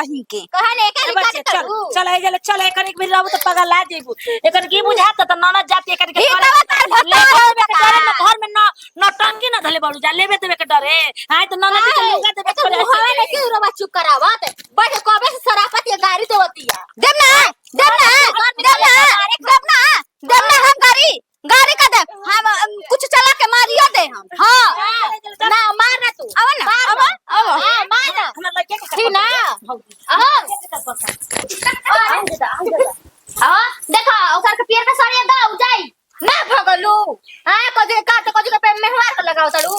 कहीं के कहले के बच्चे चल चल आई जले चल एकर एक भी रहू त पगल ला जेबू एकर की बुझात त ननद जाति एकर के घर में नौटंकी न धले बड़ू जा लेबे देबे के डरे हां त ननद के लुगा देबे करे हवा ने क्यों रोवा चुप करावत बड़े कबे से शराफत ये गाड़ी देवतिया देम ना हम गाड़ी का दे हम कुछ चला के मारियो दे हम हां ना मार ना तू अब हां मार ना हमरा लगे के ठीक ना देखा ओकर के पैर का सड़िया दाऊ जाई ना भगलू हां कजे के पे मेहवार के लगाओ तड़ू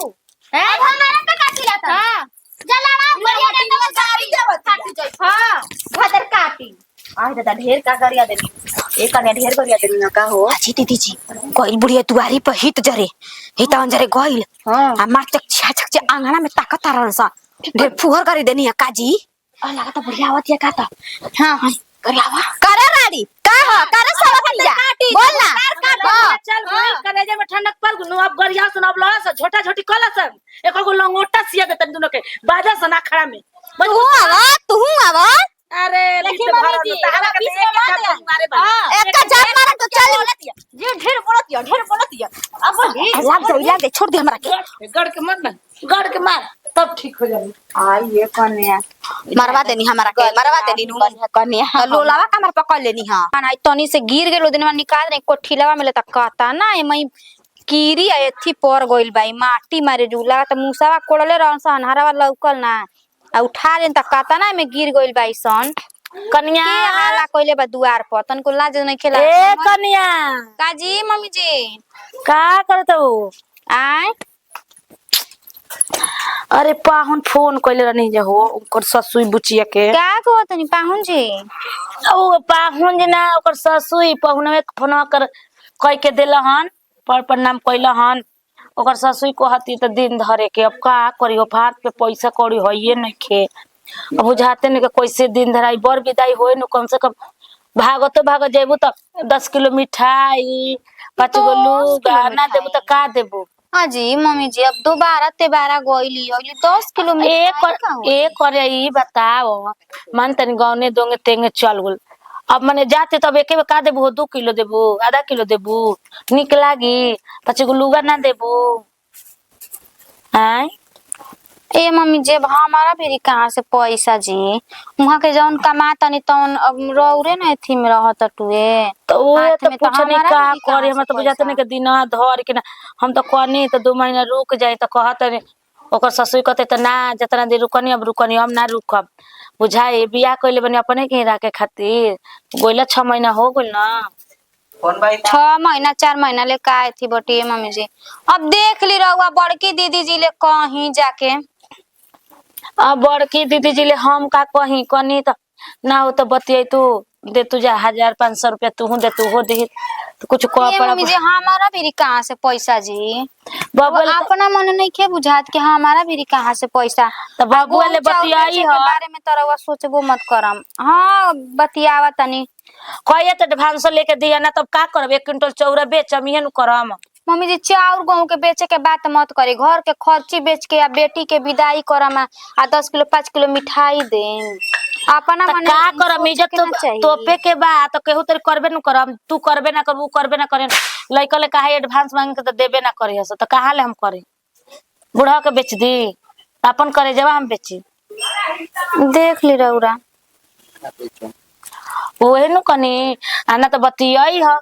हैं अब हमारा के काटी लाता हां जलाना बढ़िया ने गाड़ी देवत काटी जाई हां भदर काटी आय दादा ढेर का गरिया दे एक ने ढेर गरिया दे ना का हो अच्छी दीदी जी गइल बुढ़िया दुआरी पर हित जरे हित अंजरे गइल हां आ मार चक छक से आंगना में ताकत रहन सा ढेर फुहर कर देनी है काजी आ लगा तो बढ़िया आवत है का ता हां गरियावा करे राड़ी का हो करे सब भैया बोल ना चल कलेजे में ठंडक पड़ गनु अब गरिया सुन अब लड़ा से छोटा छोटी कला से एको को लंगोटा सिया देतन दोनों के बाजा सना खड़ा में तू आवा अरे देखी मम्मी जी तारा बीच में मारे बा एक का जान मार तो चल ये ढेर बोलतिया अब बोली लाग दे छोड़ दे हमरा के गड़ के मत ना गड़ के मार तब ठीक हो जाए आई ये कन्या मरवा देनी हमरा के मरवा देनी नु कन्या तो लोलावा कमर पकड़ लेनी हां आई तनी से गिर गेलो दिन में निकाल रे कोठीलावा में त कहता ना मई कीरी एथी पर गइल बाई माटी मारे जुला त मुसावा कोड़ले रहन सन हरावा लौकल ना आ उठा लेन त कहता ना में गिर गइल बाई सन कन्या के हाला कइले बा दुआर पर तन को लाज नहीं खेला ए कन्या काजी मम्मी जी का करत हो आय अरे पाहुन फोन कइले रहनी जे हो ओकर ससुई बुचिया के का को तनी पाहुन जी ओ पाहुन जे ना ओकर ससुई पाहुनवे फोनवा कर कह के देलहन पर नाम कइलहन ओकर ससुई को हती त दिन धरे के अब का करियो भात पे पैसा कौड़ी होइए नहीं खे अब बुझाते नहीं के कैसे दिन धराई बर विदाई होए न कम से कम भागो जेबू त 10 किलो मिठाई 5 गो लूगा ना देबू त का देबू हां जी मम्मी जी अब दोबारा तेबारा गइली अगली 10 किलो में एक करे ई बताओ मन तनी गाउने दोंगे तेंगे चल गेल अब मने जाते तब एके का देबू 2 किलो देबू आधा किलो देबू निक लागी 5 गो लूगा ना देबू हैं ए मम्मी जी अब हमारा भी कहां से पैसा जी वहां के जौन कमाता नहीं तौन अब रौरे न एथी में रहत टुए तो ओए हाथ तो में तो कुछ नहीं हमारा का भी कहाँ करे हम से तो बुझाते पैसा? नहीं के दिन धर के ना हम तो कहनी तो 2 महीना रुक जाए तो कहत नहीं ओकर ससुई कहते त ना जतना देर रुकनी अब रुकनी हम ना रुकब बुझाए बियाह कइले बनी अपने के राखे खातिर गोइला 6 महीना हो गेल ना कौन भाई 6 महीना 4 महीना ले का थी बटी मम्मी जी अब देख ली रहुआ बड़की दीदी जी ले कहीं जाके अब बड़की दीदी जी ले हम का कहीं कनी त ना हो तो बतियै तू दे तू जा 1500 रुपया तू दे तू हो दे तो कुछ कह ये पड़ा मम्मी जी हमारा भी कहां से पैसा जी बबुआ अपना मन नहीं के बुझात कि हमारा भी कहां से पैसा त बबुआ ले बतियाई के ह बारे में तरवा सोचबो मत करम हां बतियावा तनी कहिए तो एडवांस लेके दिया ना तब का करब 1 क्विंटल चौरा बेचम इहे नु करम मम्मी जी चाउर गेहूं के बेचे के बात मत करे घर के खर्ची बेच के या बेटी के विदाई करम आ 10 किलो 5 किलो मिठाई देम अपना मन का करम इज्जत तो तोपे के बा तो केहू तरी करबे न करम तू करबे ना करबू करबे ना करे लइका ले काहे एडवांस मांगे के तो देबे ना करी हस तो कहां ले हम करे बुढ़ा के बेच दी अपन करे जवा हम बेची देख ली रौरा ओहे नु कनी आना तो बतियाई ह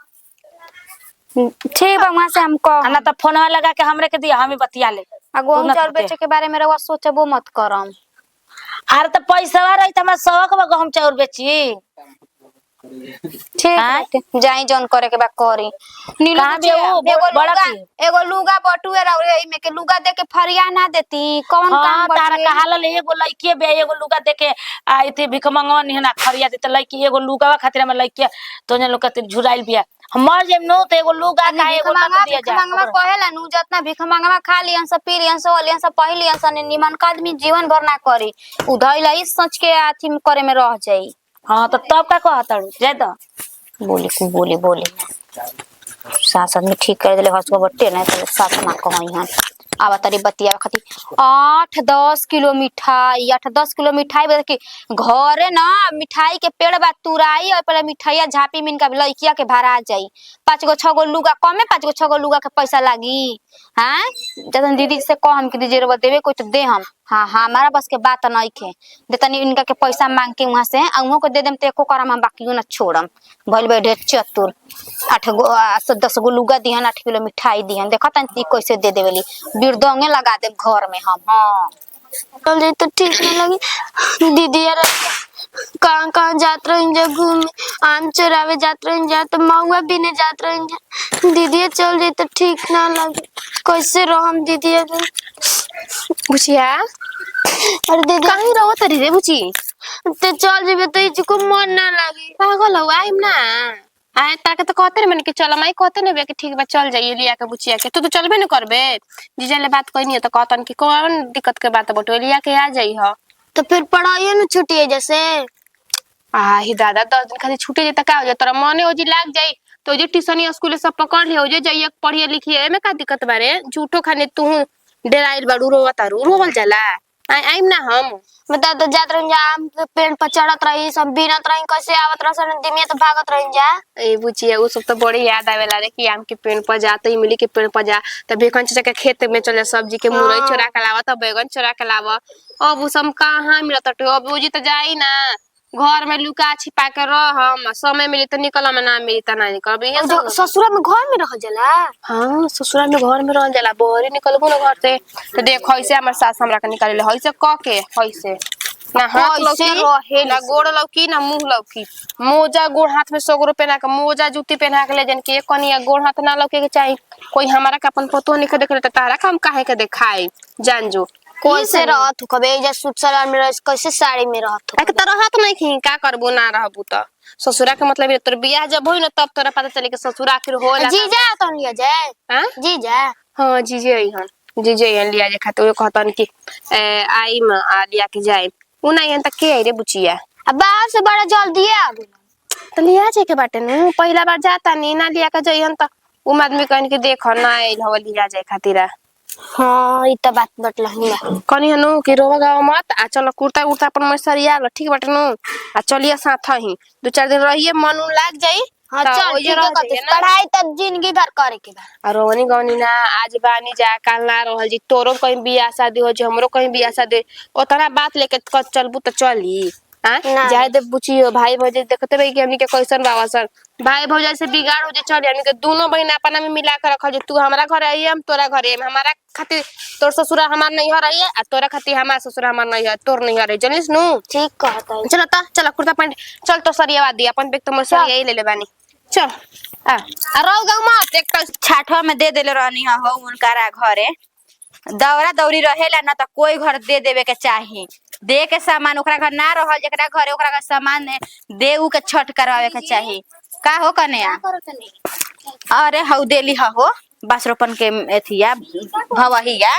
ठीक बा वहां से हम कह आना तो फोनवा लगा के हमरे के दिया हमें बतिया ले आ गेहूं चाउर बेचे के बारे में रौरा सोचबो मत करम आर तो पैसा रही त हमरा शौक बा गहम चाउर बेची ठीक है जाई जौन करे के बा करी नीलू कहाँ भी वो बड़ा की? एगो लुगा बटुए रौरे एई में के लुगा दे के फरिया ना देती कौन हां काम तारा बटुए कहाला ले एगो लइके बे एगो लुगा देके आई थी भिख मंगवा निहना खरिया दे त लइकी एगो लुगावा खातिर हम लइके तोने लोग के झुराइल बिया हमर जेम नो तो एगो लुगा का एगो ना दिया जा भिखमंगवा कहेला नु जतना भिखमंगवा खा लियन सब पी लियन सब लियन सब पही लियन सब निमन का आदमी जीवन भर ना करी उधइला इस सोच के आथी करे में रह जाई हां तो तब का कहताड़ू जाय त बोली सास आदमी ठीक कर देले हसको बट्टे ना तो सास ना कहई हन आवा तरी बतिया खती 8-10 किलो मिठाई 8-10 किलो मिठाई बता के घरे ना मिठाई के पेड़ बा तुराई और पहले मिठाइया झापी मिन का लइकिया के भरा जाई 5-6 लुगा कमे 5-6 लुगा के पैसा लागी। हाँ जतन दीदी से कह हम कि दीदी रे देवे कोई तो दे हम। हाँ हमारा बस के बात नहीं खे देतनी इनका के पैसा मांग के वहां से अउहो को दे देम ते एको करम हम बाकी ना छोड़म भइल बैठे चतुर 10 गो लुगा दिहन 8 किलो मिठाई दिहन देखत तनी कैसे दे देवेली बिरदंगे लगा दे घर में हम। हाँ चल तो ठीक नहीं लगी दीदी यार कहाँ कहाँ जात रही जा घूम आम चुरावे जात रही जा तो महुआ बिने जात रही जा दीदी चल जाए तो ठीक ना लगे कैसे रहो हम दीदी बुचिया अरे दीदी कहीं रहो तरी रे बुची तो चल जेबे तो इजको मन ना लगे पागल हो आइम ना आए ताके तो कहते मन के चल माई कहते ने बे कि ठीक बा चल जाइए लिया के बुचिया के तू तो चलबे न करबे जीजा ले बात कोई नहीं तो कहतन कि कौन दिक्कत के बात बटो लिया के आ जाई हो तो फिर पढ़ाई न छुट्टी है जैसे ही दादा 10 दिन खाली छुट्टी जेता का हो जा तोरा मने ओजी लाग जाई तो जे ट्यूशन स्कूल सब पकड़ ले हो जे जाइए पढ़िए लिखिए एमे का दिक्कत बारे झूठो खाने तू डेराइल बाड़ू रोवतारू रोवल जाला आइम ना हम बता तो जात रही जा आम के पेड़ पर चढ़त रही सब बिनत रही कैसे आवत रह सन दिमिया तो भागत रही जा ए बुचिया वो सब तो बड़ी याद आवेला रे कि आम के पेड़ पर जा तो इमली के पेड़ पर जा तब बेकन चाचा के खेत में चले सब्जी के मुरई चोरा के लावा तब बैगन चोरा के लावा अब वो सब कहाँ मिलत तो अब ओजी तो जाई ना घर में लुका छिपा के रहम समय मिली तो निकल में ना मिली तो ना निकल ये सब ससुरा में घर में रह जाला हाँ ससुरा में घर में रह जाला बहरी निकलबो ना घर से तो देख ऐसे हमर सास हमरा के निकाले ले ऐसे क के ऐसे ना हाथ लौकी रहे ना गोड़ लौकी ना मुंह लौकी मोजा गोड़ हाथ में 100 रुपए ना के मोजा जूती पहना के ले जन के कनिया गोड़ हाथ ना लौके के चाहिए कोई हमारा का अपन फोटो नहीं देख ले त तारा काम काहे के देखाई जान जो कैसे रहत हो कबे जे सूट सलवार में रह कैसे साड़ी में रहत हो एक तरह हाथ नहीं खी का करबो ना रहबू त ससुरा के मतलब तोर बियाह जब होई ना तब तोरा पता चले के ससुरा आखिर होला जीजा तो लिया जाए हां जीजा हां जीजे आई हन जीजे आई लिया जे खाते ओ कहतन कि आई म आ लिया के जाए उ नहीं त के आई रे बुचिया अब बाहर से बड़ा जल्दी आ गेल तो लिया जाए के बाटे न पहला बार जाता नहीं ना लिया के जइहन त उ आदमी कहन के देख ना आइल हव लिया जाए खातिर हां ई त बात बतलही कनी हनु कि रोवा गाव मत आ चल कुर्ता उर्ता अपन मसरिया ल ठीक बाटे न आ चलिए साथ ही 2-4 दिन रहिए मन लाग जाई। हां चल ठीक है कहते पढ़ाई त जिंदगी भर करे के बा आ रोवनी गवनी ना आज बानी जा काल ना रहल जी तोरो कहीं बियाह शादी हो जे हमरो कहीं बियाह शादी ओतना बात लेके चलबू त चली हां जाए दे बुचियो भाई भौजाई देखते रही कि हमनी के कैसन बाबा सर भाई भौजाई से बिगाड़ हो जे चल हमनी के दोनों बहन अपना में मिला के रखल जे तू हमरा घर आई हम तोरा घर आई हमारा खातिर तोर ससुरा हमार नहीं हर आई आ तोरा खातिर हमार ससुरा हमार नहीं है तोर नहीं हर जनिस नु ठीक कहता है चल त चल कुर्ता पैंट चल तो सरियावा दी अपन बेक तो मोर सरिया ही ले ले बानी चल आ रौ गांव मत एक छाठवा में दे देले रहनी हो उनकारा घरे दौरा दौरी रहेला ना तो कोई घर दे देवे के चाही दे के सामान ओकरा घर ना रहल जेकरा घरे ओकरा का सामान दे उ के छठ करवावे के चाही का हो कन्या अरे हौ देली हो बास रोपन के एथिया भवहिया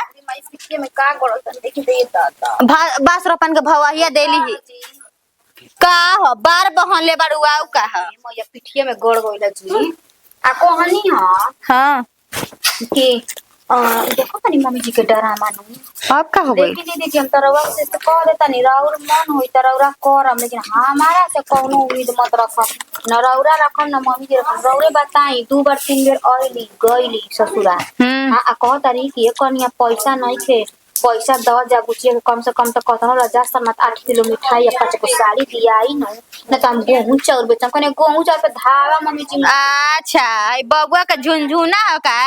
में का गलत देखि दे बास रोपन के भवहिया देली ही का हो बार बहन ले बड़ुआऊ का हो मैया पिठिया में गड़ गइला जी आ कहनी हां कि देखो तनी मम्मी जी के डरामा नु अब का हो गई देखी दीदी हम तरवा से तो कह देता नहीं राउर मन होई तरवा करम लेकिन हमारा से कोनो उम्मीद मत रखम न रौरा रखम न मम्मी जी रखम रौरे बताई 2 बार 3 बार आइली गइली ससुरा हां आ कह तारी कि कनिया पैसा नहीं थे पैसा द जा बुचिए कम से कम तो कतनो रजा सर मत 8 किलो मिठाई या 5 को साड़ी दियाई न त हम गेहूं चाउर बेचम कने गेहूं चाउर पे धावा मम्मी जी अच्छा बबुआ का झुनझुना हो का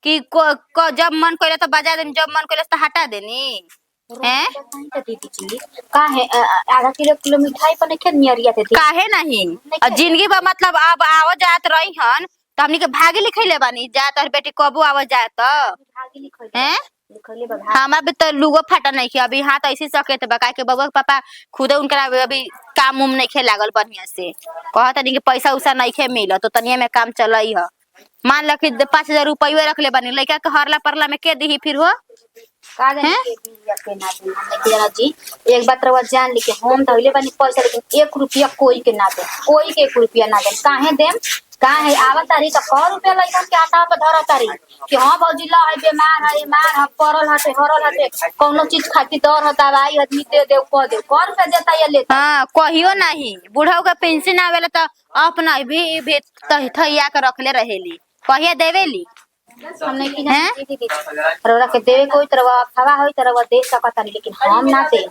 कि को जब मन कइला तो बजा देनी जब मन कइला तो हटा देनी हैं दीदी जी का है आधा किलो मिठाई पर नहीं नियरिया थे काहे नहीं जिंदगी बा मतलब अब आव जात रही हन तो हमनी के भागी लिखैले बानी जात और बेटी कबो आव जात भागी लिखले हैं लिखले बा हमार भी तो लुगो फाटा नहीं कि अभी हाथ ऐसे सके तो बका के बबुआ के पापा खुदे उनका अभी काम उम नहीं खे लागल बढ़िया से कहत नहीं कि पैसा उसा नहीं खे मिल तो तनिया में काम चलई ह मान ल कि 5000 रुपया रख ले बानी लइका के हरला परला में के दी फिर हो का जाने के दिया के ना दी हमने जी एक बात रवा जान ली के हम धइले बानी पैसा लेकिन 1 रुपया कोई के ना दे कोई के 1 रुपया ना दे काहे देम का है आवत तारी तो 100 रुपया लइकन के आटा पे धरत तारी कि हां भौजी ला है बीमार है परल हटे हरल हटे कोनो चीज खाती दर हता भाई आदमी दे दे को दे 100 रुपया देता ये लेता हां कहियो नहीं बुढ़ऊ का पेंशन आवेला तो अपना भी थैया के रखले रहेली कहिया देवेली हमने की दीदी रौरा के देवे कोई तरह खवा होई तरह दे सकत नहीं लेकिन हम ना दे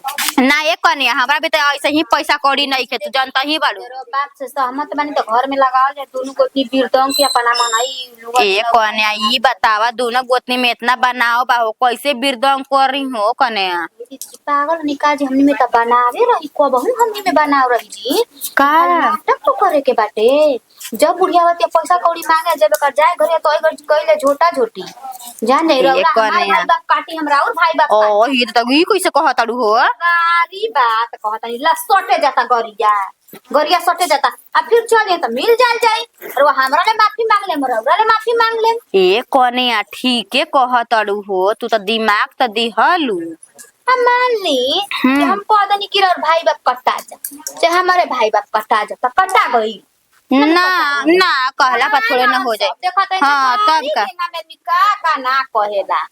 ना एक कनिया हमरा भी तो ऐसे ही पैसा कौड़ी नहीं खे तू जानता ही बाड़ू बात से सहमत बानी तो घर में लगाओ जे दोनों गोतनी बिरदम के अपना मनाई लोग ए कन्या ई बतावा दोनों गोतनी में इतना बनाओ बाहो कैसे बिरदम कर रही हो कन्या पागल निकाल जी हमनी में तो बनावे रही को बहु हमनी में बनाव रही जी का नाटक तो करे के बाटे जब बुढ़ियावती पैसा कौड़ी मांगे जब कर जाए घरे तो घर कइले झोटा झोटी जाने रौरा हमार भाई बाप काटी हमरा और भाई बाप ओ ये तो ई कैसे कहताड़ू हो सारी बात कहता ला सटे जाता गरिया सटे जाता अब फिर चले तो मिल जाए और वो हमरा ले माफी मांग ले मोरा ले माफी मांग ले ए कन्या ठीके कहताड़ू हो तू तो दिमाग तो दिहलू हम मान ली कि हम पता नहीं कि और भाई बाप कटा जा चाहे हमारे भाई बाप कटा जा तो कटा गई ना ना कहला पर थोड़े ना हो जाए हाँ तब का ना कहेला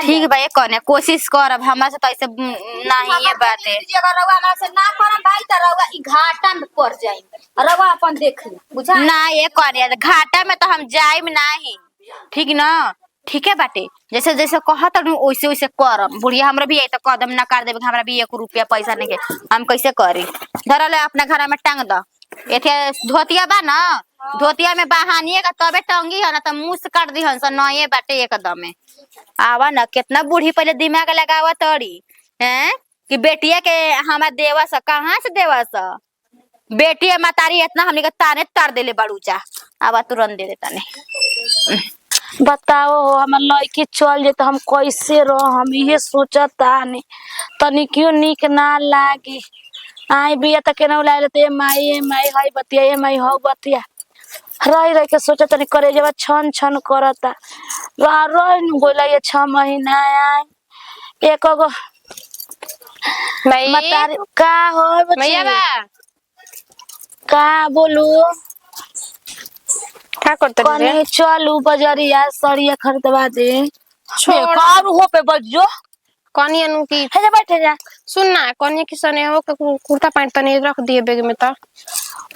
ठीक भाई कन्या कोशिश करब हमरा से तो ऐसे नहीं ये बात है अगर रउआ हमरा से ना करम भाई त रउआ ई घाटा में पड़ जाई रउआ अपन देख ली बुझा ना ये कन्या घाटा में तो हम जाइम नहीं ठीक ना ठीक है बाटे जैसे जैसे कहत वैसे वैसे करम बुढ़िया हमरा भी तो कदम ना कर देबे हमरा भी 1 रुपया पैसा नहीं के हम कैसे करी धरल अपना घर में टांग द एथे धोतिया बा ना धोतिया में बहानिए का तबे टंगी है ना तो मुंह से काट दी हन स नए बाटे एकदम में आवा ना कितना बूढ़ी पहले दिमाग लगावा तड़ी हैं कि बेटिया के हमार देवा स कहां से देवा स बेटी मातारी इतना हमनी के ताने तार देले बाड़ूचा आवा तुरंत दे देता नहीं बताओ हमार लड़की चल जाए तो हम कैसे रह हम ये सोचता नहीं तनी क्यों निक ना लागी आई बिया तक केना लाले ते माई हाय बतिया ए माई हो बतिया रह के सोचा तनी करे जब छन छन करता रह गोला ये 6 महीना आए एक गो मई मतारी का हो मैया बा का बोलू का करत रे कने चलू बजरिया सड़िया खरीदवा दे छोड़ बेकार हो पे बजो कनी अनु की हे जा बैठे जा सुन ना कनी की सने हो के कुर्ता पैंट तनी रख दिए बैग में तो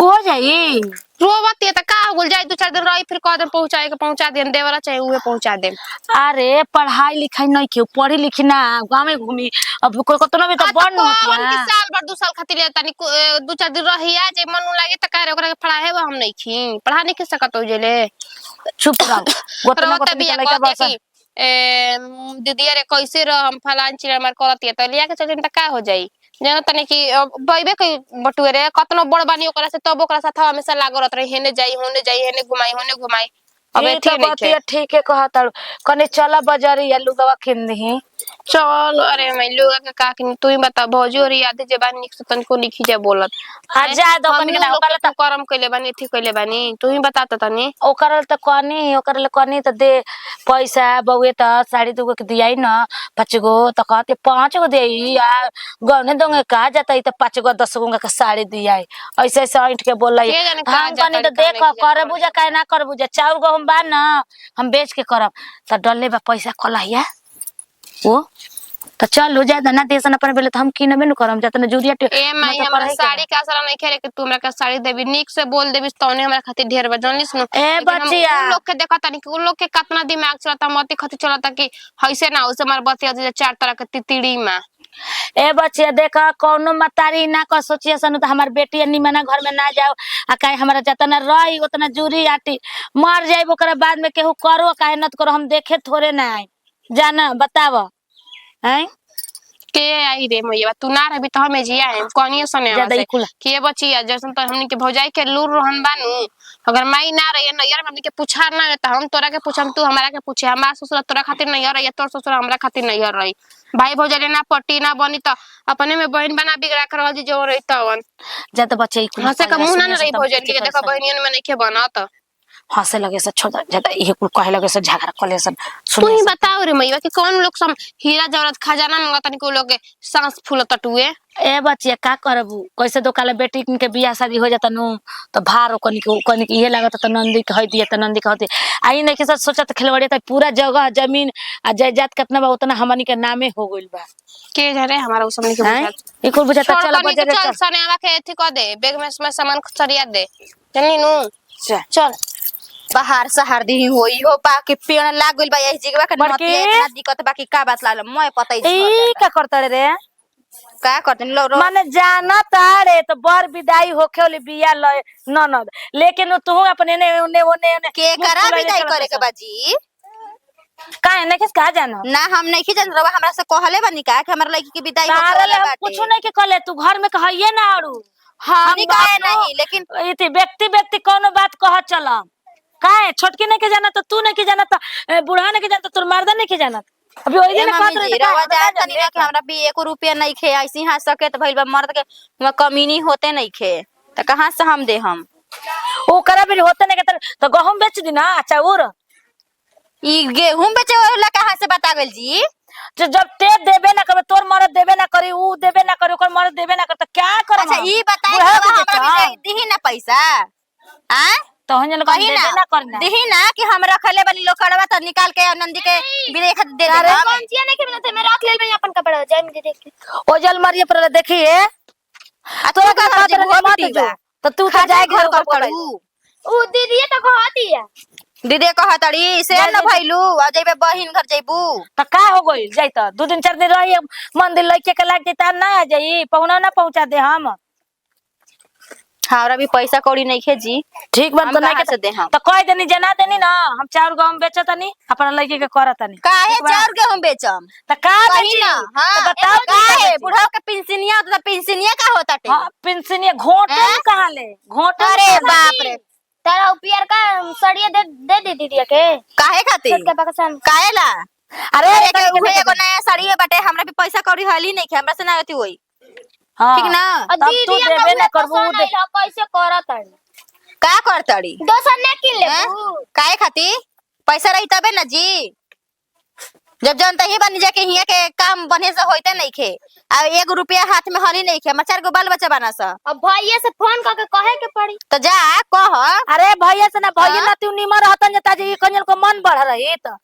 हो जाई रोवती त का हो गल जाई 2-4 दिन रही फिर कदम पहुंचा दे देवला चाहे उहे पहुंचा दे अरे पढ़ाई लिखाई नहीं क्यों पढ़ी लिखी ना गाँव में घूमी अब कोई भी तो बन की साल भर 2 साल खातिर ले तनी 2-4 दिन रही आ जे मन लागे त करे ओकरा के पढ़ाए हम नहीं खी पढ़ा नहीं के सकत हो जेले चुप रहो गोतना रोता बिया कहते कि दीदी अरे कैसे रह हम फलान चिड़ा मार करती त लिया के चल त का हो जाई जानो तने कि बइबे के बटुए रे कतनो बड़ बानी ओकरा से तब ओकरा साथ हमेशा लागत रही हेने जाई हेने घुमाई अब ये तो बात ठीक है कहता कने चला बाजारी या लुगवा किन दी चल अरे मैं लोग के का कि तू ही बता भौजी और याद जबान निक से तनको लिखी जा बोलत आ जा दो कने ना ओकरा त करम कइले बानी ठीक कइले बानी तू ही बता त तनी ओकरा त कनी त दे पैसा बउए त साड़ी दुगो के दियाई न 5 गो त कहते 5 गो देई आ गने दोंगे का जाता त 5 गो 10 गो के साड़ी दियाई ऐसे ऐसे ऐंठ के बोलई हम कनी त देख करे बुझा काहे ना कर बुझा चाउर गो हम बा न हम बेच के करब त डल्ले बा पैसा कलहिया वो तो चल हो जाए ना देसन अपन बेले तो हम किनबे न करम जतन जूरिया ए माई हमरा साड़ी का असर नहीं खेले कि तू हमरा का साड़ी देबी निक से बोल देबी तौने हमरा खातिर ढेर बजन सुनो ए बचिया उन लोग के देखा तनी कि उन लोग के कितना दिमाग चलता मती खातिर चलता कि हइसे ना उसे मार बतिया जे 4 तरह के तितड़ी में ए बचिया देखा कोनो मतारी ना कर सोचिए सन तो हमार बेटी निमना घर में ना जाओ आ काहे हमरा जतना रही उतना जूरी आटी मर जाए ओकरा बाद में केहू करो काहे न करो हम देखे थोड़े ना आए जाना बताव हैं के आई रे मैया तू ना रहबी तो हमें जिया है कोनी सने से के बचिया जैसन तो हमनी के भौजाई के लूर रहन बानू अगर माई ना रही न यार हमनी के पूछा ना त हम तोरा के पूछम तू हमरा के पूछे हमार ससुर तोरा खातिर नहीं रही तोर ससुर हमरा खातिर नहीं रही भाई भौजाई ना पट्टी ना बनी त अपने में बहन बना बिगड़ा कर जी जो रही तवन जा त बच्चे हसे का मुंह ना रही भौजाई के देखा बहनियन में नहीं के बनत हंसे लगे से छोड़ ज्यादा ये कुल कहे लगे से झगड़ा कले से तू ही बताओ रे मैया कि कौन लोग सब हीरा जवाहरात खजाना मंगता नहीं को लोग के सांस फूल टटुए। ए बच्चिया का करबू कैसे दो काले बेटी के बियाह शादी हो जाता नु तो भार कनी के ये लागत त नंदी के हई दिया त नंदी के होती आई नहीं के साथ सोचत खिलवाड़ी त पूरा जगह जमीन आ जायदाद कितना बा उतना हमनी के नामे हो गइल बा के जाने हमारा उस समय के बुझा ई कुल बुझाता चल बजे चल सने आवा के एथी कर दे बैग में सामान सरिया दे चलनी नु चल बाहर शहर दी होई हो पा के पेड़ लाग गइल बा यही जगह के बड़की? नतिया इतना दिक्कत बाकी का बात लाल मैं पता ही ई का करता रे का करते लो माने जाना तारे तो बर विदाई होखे वाली बिया ल ननद लेकिन तू अपने ने ओने के करा विदाई करे के बाजी काहे नहीं किस कहा जानो ना हम नहीं की जान रवा हमरा से कहले बनी का कि हमरा लड़की की विदाई तारे होले हम बाटे कुछ नहीं के कहले तू घर में कहिए ना आड़ू हम काहे नहीं लेकिन इति व्यक्ति कोनो बात कह चला काहे छोटकी नहीं के जाना तो तू नहीं के जाना तो बूढ़ा नहीं के जाना तो तोर मर्दा नहीं के जाना अभी ओई दिन कहत रहे रवा जात तनी ना कि हमरा भी 1 रुपया नहीं खे ऐसी हाथ सके तो भइल बा मर्द के वहां कमीनी होते नहीं खे त कहां से हम दे हम ओ करा भी होते नहीं के तो गहूं बेच दी ना चाउर ई गेहूं बेचे वाला कहां से बता गेल जी तो जब ते देबे ना करे तोर मर्द देबे ना करी ऊ देबे ना करे ओकर मर्द देबे ना करे तो क्या करब अच्छा ई बताई हमरा भी दिही ना पैसा हां तो हन कही देबे ना करना दिही ना कि हम रखले बनी लोकड़वा त निकाल के नंदी के बिरे खत दे दे कौन चिया नहीं खेलते थे मैं रख ले मैं अपन कपड़ा जाए मुझे देख के ओ जल मारिए पर देखिए आ तू का कर मत जो तो तू तो जाए घर का पड़ू ऊ दीदी तो कहती है दीदी कहतड़ी से न भइलू आ जइबे बहिन घर जइबू तो का हो गई जाई तो 2 दिन 4 दिन रही मंदिर लइके के लाग जता ना आ जाई पहुना ना पहुंचा दे हम हमरा भी पैसा कौड़ी नहीं खे जी ठीक बात तो नहीं के दे हम तो कह देनी जना देनी ना हम चाउर गहूं बेचतनी अपना लइके के करतनी काहे चाउर के हम बेचम तो का कही बेची ना हां तो बताओ काहे बुढ़ा के पेंशनिया होता पेंशनिया का होता टे हां पेंशनिया घोटे कहां ले घोटे अरे बाप रे तेरा पियर का सड़िया दे दीदी के काहे खातिर छोटका पाकिस्तान काहे ला अरे अरे उहे एगो नया साड़ी बाटे हमरा भी पैसा कौड़ी हली नहीं खे हमरा से ना होती होई हां ठीक ना तब तू देबे ना करबू कैसे करत है का करतड़ी दोसर ने किन ले काहे खातिर पैसा रही तबे ना जी जब जानता ही बन जाके हिया के काम बने से होते नहीं खे आ 1 रुपया हाथ में हली नहीं खे मचार को बाल बच्चा बना सा अब भैया से फोन करके कहे के पड़ी तो जा कह अरे भैया से ना भैया ना तू निमर रहतन जता जी कंजन को मन बढ़ रही त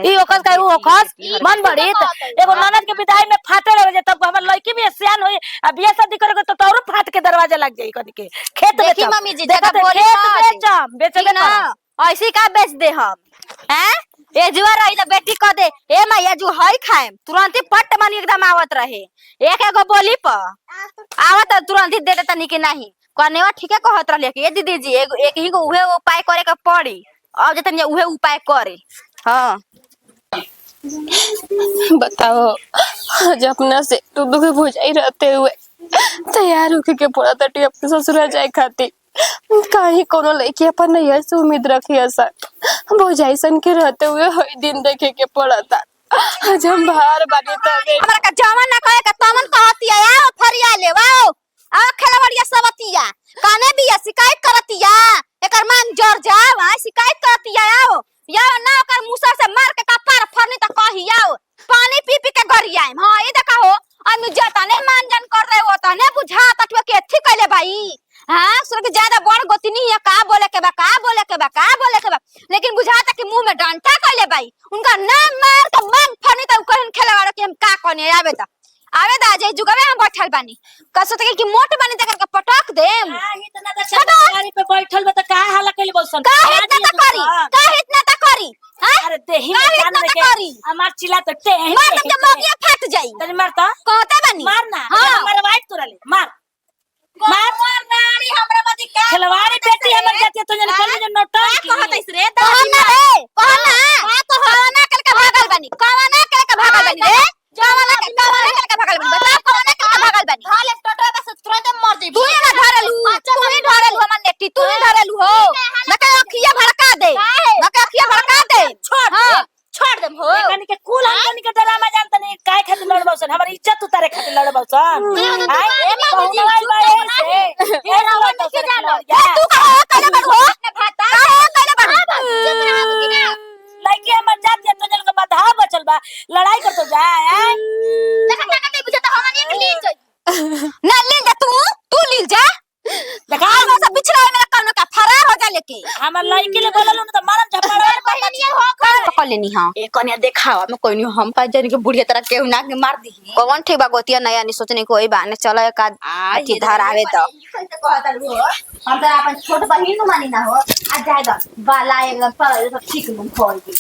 ई ओकस का ऊ ओकस मन बढ़ी त एगो ननद के विदाई में फाटे लगे जे तब हमर लड़की भी सियान होई अब बियाह शादी करे के तो तोरो फाट के दरवाजा लग जाई कनी के खेत देखी बेचम। मम्मी जी देखा जगह ते बोली खेत मत। बेचबे ना ऐसी का बेच दे हम हैं ए जुआ रही त बेटी कह दे ए मैया जू हई खाएम तुरंत ही पट मानी एकदम आवत रहे एक एगो बोली प आवत तुरंत ही दे दे तनी के नहीं कनेवा ठीके कहत रहले कि ए दीदी जी एक ही को उहे उपाय करे के पड़ी अब जतन उहे उपाय करे हां बताओ आज अपना से तू दुखे भुजाई रहते हुए तैयार होके के पड़ा तटी अपने ससुरा जाए खाती कहीं कोनो लड़की अपन नहीं से उम्मीद रखी ऐसा भुजाई सन के रहते हुए हई दिन देखे के पड़ा था आज हम बाहर बानी तबे हमरा का जवान ना कहे का तमन कहती है आओ फरिया ले वाओ आ खेलवड़िया सबतिया काने भी शिकायत करतिया एकर मांग जर जाओ आ शिकायत करतिया आओ या ना ओकर मुसा से मार के कपार फरनी त कही आओ पानी पी पी के गरियाम हां ई देखा हो अनु जता ने मान जान कर रहे हो त ने बुझा तटवा के एथी कइले भाई हां सुन के ज्यादा बड़ गोतनी है का बोले के बा का बोले के बा का बोले के बा लेकिन बुझाता कि मुंह में डंटा कइले भाई उनका नाम मार के मांग फरनी त कहन खेलवाड़ के हम का कने आवे दा जे जुगवे हम बैठल बानी कसत के कि मोट बानी त करके पटक देम इतना त गाड़ी पे बैठल बा त का हाला कइले बौसन का इतना त करी हां अरे देही में जान के हमार चिल्ला तो टेह मार दम जब मगिया फट जाई तनी मारता कहते बानी मारना हां हमारे वाइट तोरा ले मार मार नानी हमरा मत का खिलवाड़ी बेटी हमर जाती तो जन कर जो नोटा कहत रे कहना रे कहना कल के भागल बानी कहना कल के भागल बानी रे जवाना कल के भागल बानी बता कहना कल के भागल बानी हाले टटवा बस तुरंत मर जाई तू ही ना धरलू हमन नेटी तू ही धरलू हो मके अखिया भड़का दे छोड़ हां छोड़ देम हो कनी के कुल हम कनी के ड्रामा जानत नहीं काय खातिर लड़बौसन हमर इज्जत उतारे खातिर लड़बौसन हां ए बाबूजी बारे से ए लड़बौसन तू कहो कले बड़ हो भाता कले बड़ लड़ाई कर तो जा देखा ना कते बुझे तो हमनी के लील जाई ना लील जा तू लील जा देखा हम सब पिछड़ा में कौन का फरार हो जा लेके हमर लड़की ले बोलल न त मारम झपड़ा बहनिया हो कर पकड़ लेनी हां ए कन्या देखावा में कोई नहीं हम का जन के बुढ़िया तरह केहू ना के मार दी कौन ठीक बा गोतिया नया नहीं सोचने कोई बाने चलो एक अथी धर आवे तो हम तो अपन छोट बहिन नु मानी ना हो आ जाएगा बाला एकदम पर ठीक मन खोल के